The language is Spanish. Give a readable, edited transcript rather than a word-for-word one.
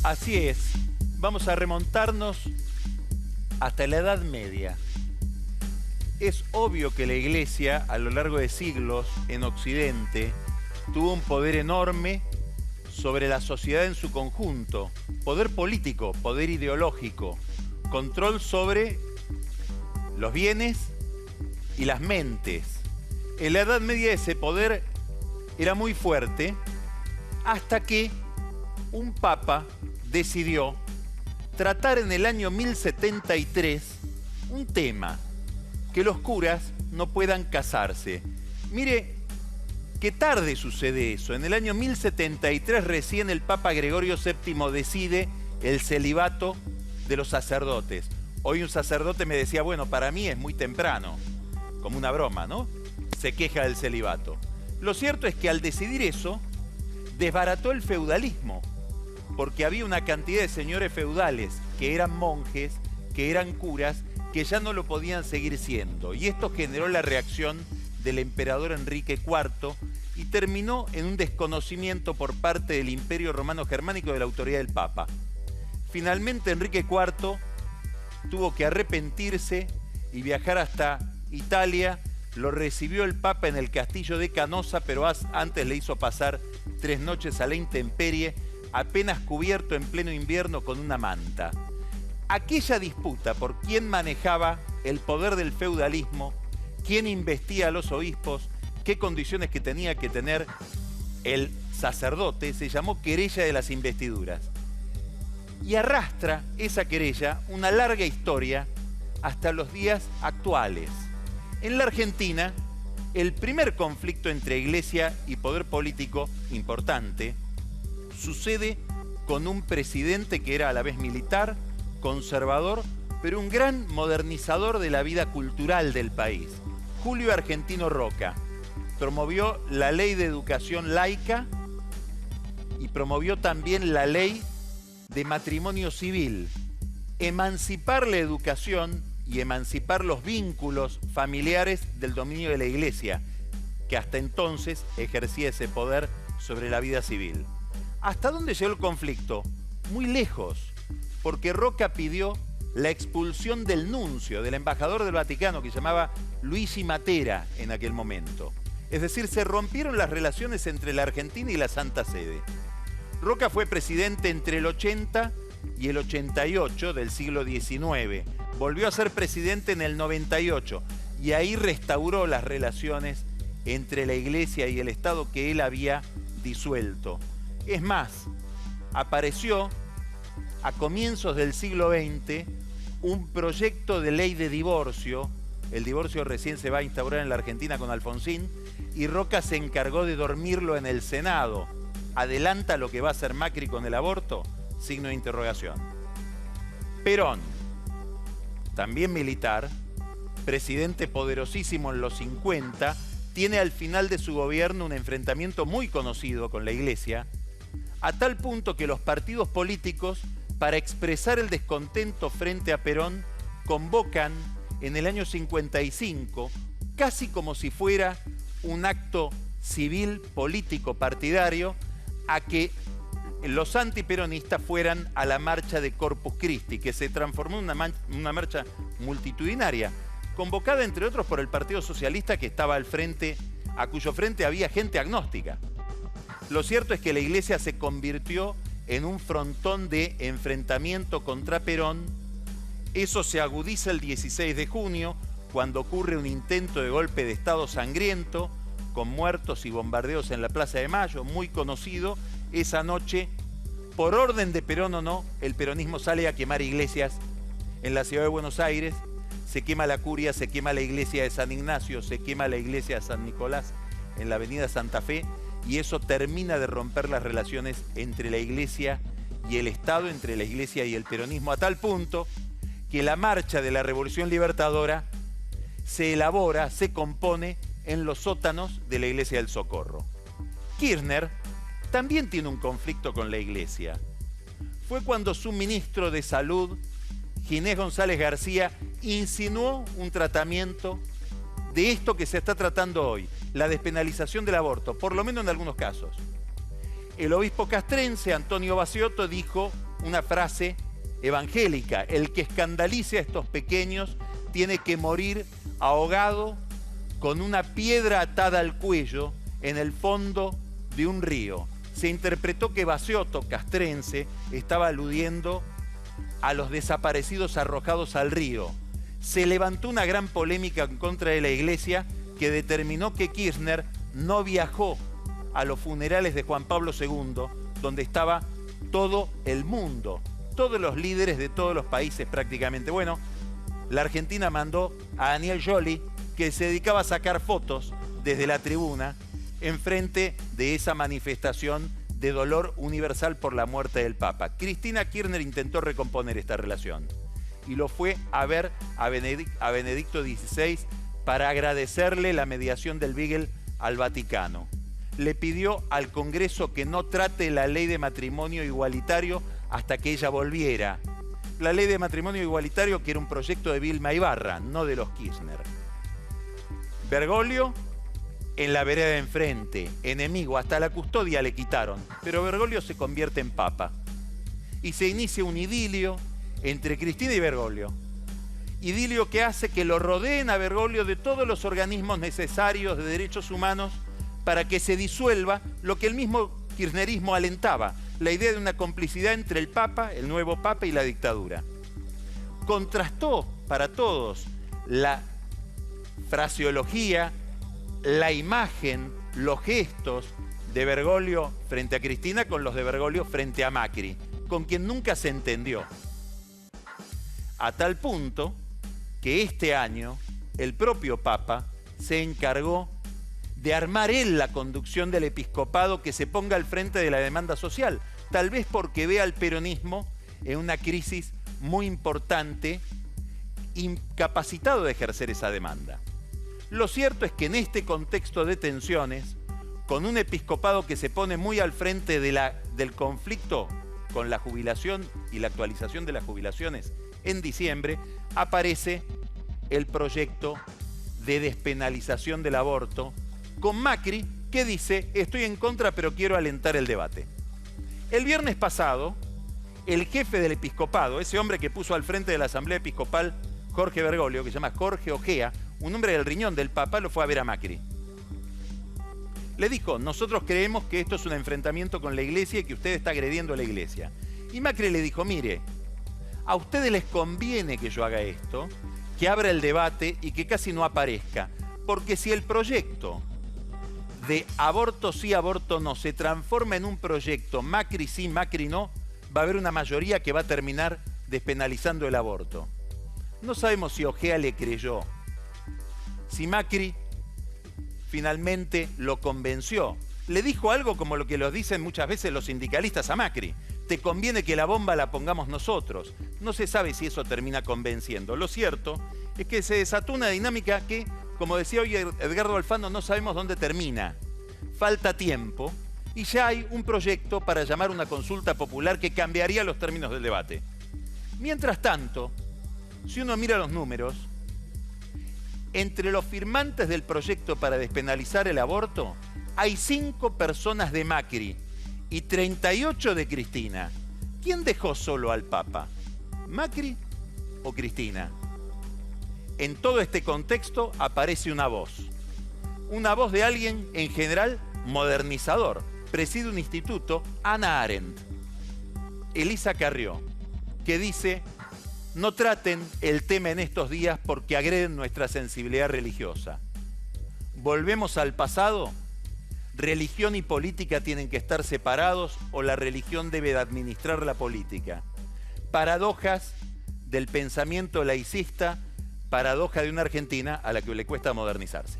Así es, vamos a remontarnos hasta la Edad Media. Es obvio que la Iglesia, a lo largo de siglos, en Occidente, tuvo un poder enorme sobre la sociedad en su conjunto. Poder político, poder ideológico, control sobre los bienes y las mentes. En la Edad Media ese poder era muy fuerte hasta que un papa decidió tratar en el año 1073 un tema: que los curas no puedan casarse. Mire qué tarde sucede eso. En el año 1073 recién el Papa Gregorio VII decide el celibato de los sacerdotes. Hoy un sacerdote me decía, bueno, para mí es muy temprano, como una broma, ¿no? Se queja del celibato. Lo cierto es que al decidir eso, desbarató el feudalismo, porque había una cantidad de señores feudales que eran monjes, que eran curas, que ya no lo podían seguir siendo. Y esto generó la reacción del emperador Enrique IV y terminó en un desconocimiento por parte del Imperio Romano Germánico de la autoridad del Papa. Finalmente Enrique IV tuvo que arrepentirse y viajar hasta Italia. Lo recibió el Papa en el castillo de Canosa, pero antes le hizo pasar 3 noches a la intemperie, apenas cubierto en pleno invierno con una manta. Aquella disputa por quién manejaba el poder del feudalismo, quién investía a los obispos, qué condiciones que tenía que tener el sacerdote, se llamó querella de las investiduras. Y arrastra esa querella una larga historia hasta los días actuales. En la Argentina, el primer conflicto entre iglesia y poder político importante sucede con un presidente que era a la vez militar, conservador, pero un gran modernizador de la vida cultural del país. Julio Argentino Roca promovió la ley de educación laica y promovió también la ley de matrimonio civil. Emancipar la educación y emancipar los vínculos familiares del dominio de la Iglesia, que hasta entonces ejercía ese poder sobre la vida civil. ¿Hasta dónde llegó el conflicto? Muy lejos, porque Roca pidió la expulsión del nuncio, del embajador del Vaticano, que se llamaba Luigi Matera en aquel momento. Es decir, se rompieron las relaciones entre la Argentina y la Santa Sede. Roca fue presidente entre el 80 y el 88 del siglo XIX. Volvió a ser presidente en el 98 y ahí restauró las relaciones entre la Iglesia y el Estado que él había disuelto. Es más, apareció a comienzos del siglo XX un proyecto de ley de divorcio. El divorcio recién se va a instaurar en la Argentina con Alfonsín y Roca se encargó de dormirlo en el Senado. ¿Adelanta lo que va a hacer Macri con el aborto? Signo de interrogación. Perón, también militar, presidente poderosísimo en los 50, tiene al final de su gobierno un enfrentamiento muy conocido con la Iglesia, a tal punto que los partidos políticos, para expresar el descontento frente a Perón, convocan en el año 55, casi como si fuera un acto civil, político, partidario, a que los antiperonistas fueran a la marcha de Corpus Christi, que se transformó en una marcha multitudinaria, convocada entre otros por el Partido Socialista, que estaba al frente, a cuyo frente había gente agnóstica. Lo cierto es que la Iglesia se convirtió en un frontón de enfrentamiento contra Perón. Eso se agudiza el 16 de junio, cuando ocurre un intento de golpe de Estado sangriento, con muertos y bombardeos en la Plaza de Mayo, muy conocido. Esa noche, por orden de Perón o no, el peronismo sale a quemar iglesias en la ciudad de Buenos Aires. Se quema la curia, se quema la iglesia de San Ignacio, se quema la iglesia de San Nicolás en la avenida Santa Fe, y eso termina de romper las relaciones entre la Iglesia y el Estado, entre la Iglesia y el peronismo, a tal punto que la marcha de la Revolución Libertadora se elabora, se compone en los sótanos de la Iglesia del Socorro. Kirchner también tiene un conflicto con la Iglesia. Fue cuando su ministro de Salud, Ginés González García, insinuó un tratamiento de esto que se está tratando hoy, la despenalización del aborto, por lo menos en algunos casos. El obispo castrense, Antonio Baciotto, dijo: una frase evangélica: el que escandalice a estos pequeños tiene que morir ahogado con una piedra atada al cuello en el fondo de un río. Se interpretó que Baseotto, castrense, estaba aludiendo a los desaparecidos arrojados al río. Se levantó una gran polémica en contra de la Iglesia que determinó que Kirchner no viajó a los funerales de Juan Pablo II, donde estaba todo el mundo, todos los líderes de todos los países prácticamente. Bueno, la Argentina mandó a Daniel Scioli, que se dedicaba a sacar fotos desde la tribuna enfrente de esa manifestación de dolor universal por la muerte del Papa. Cristina Kirchner intentó recomponer esta relación y lo fue a ver a Benedicto XVI para agradecerle la mediación del Beagle al Vaticano. Le pidió al Congreso que no trate la ley de matrimonio igualitario hasta que ella volviera. La ley de matrimonio igualitario, que era un proyecto de Vilma Ibarra, no de los Kirchner. Bergoglio en la vereda de enfrente, enemigo, hasta la custodia le quitaron, pero Bergoglio se convierte en papa. Y se inicia un idilio entre Cristina y Bergoglio. Idilio que hace que lo rodeen a Bergoglio de todos los organismos necesarios de derechos humanos para que se disuelva lo que el mismo kirchnerismo alentaba, la idea de una complicidad entre el Papa, el nuevo Papa, y la dictadura. Contrastó para todos la fraseología, la imagen, los gestos de Bergoglio frente a Cristina con los de Bergoglio frente a Macri, con quien nunca se entendió. A tal punto que este año el propio Papa se encargó de armar él la conducción del episcopado que se ponga al frente de la demanda social, tal vez porque ve al peronismo en una crisis muy importante, incapacitado de ejercer esa demanda. Lo cierto es que en este contexto de tensiones, con un episcopado que se pone muy al frente del conflicto con la jubilación y la actualización de las jubilaciones en diciembre, aparece el proyecto de despenalización del aborto, con Macri, que dice: estoy en contra pero quiero alentar el debate. El viernes pasado, el jefe del episcopado, ese hombre que puso al frente de la Asamblea Episcopal Jorge Bergoglio, que se llama Jorge Ojea, un hombre del riñón del Papa, lo fue a ver a Macri. Le dijo: nosotros creemos que esto es un enfrentamiento con la Iglesia y que usted está agrediendo a la Iglesia. Y Macri le dijo: mire, a ustedes les conviene que yo haga esto, que abra el debate y que casi no aparezca, porque si el proyecto de aborto sí, aborto no se transforma en un proyecto Macri sí, Macri no, va a haber una mayoría que va a terminar despenalizando el aborto. No sabemos si Ojea le creyó, si Macri finalmente lo convenció. Le dijo algo como lo que lo dicen muchas veces los sindicalistas a Macri: te conviene que la bomba la pongamos nosotros. No se sabe si eso termina convenciendo. Lo cierto es que se desató una dinámica que, como decía hoy Edgardo Alfano, no sabemos dónde termina. Falta tiempo y ya hay un proyecto para llamar una consulta popular que cambiaría los términos del debate. Mientras tanto, si uno mira los números, entre los firmantes del proyecto para despenalizar el aborto, hay 5 personas de Macri y 38 de Cristina. ¿Quién dejó solo al Papa? ¿Macri o Cristina? En todo este contexto aparece una voz de alguien en general modernizador. Preside un instituto, Hannah Arendt, Elisa Carrió, que dice: no traten el tema en estos días porque agreden nuestra sensibilidad religiosa. ¿Volvemos al pasado? ¿Religión y política tienen que estar separados o la religión debe de administrar la política? Paradojas del pensamiento laicista, paradoja de una Argentina a la que le cuesta modernizarse.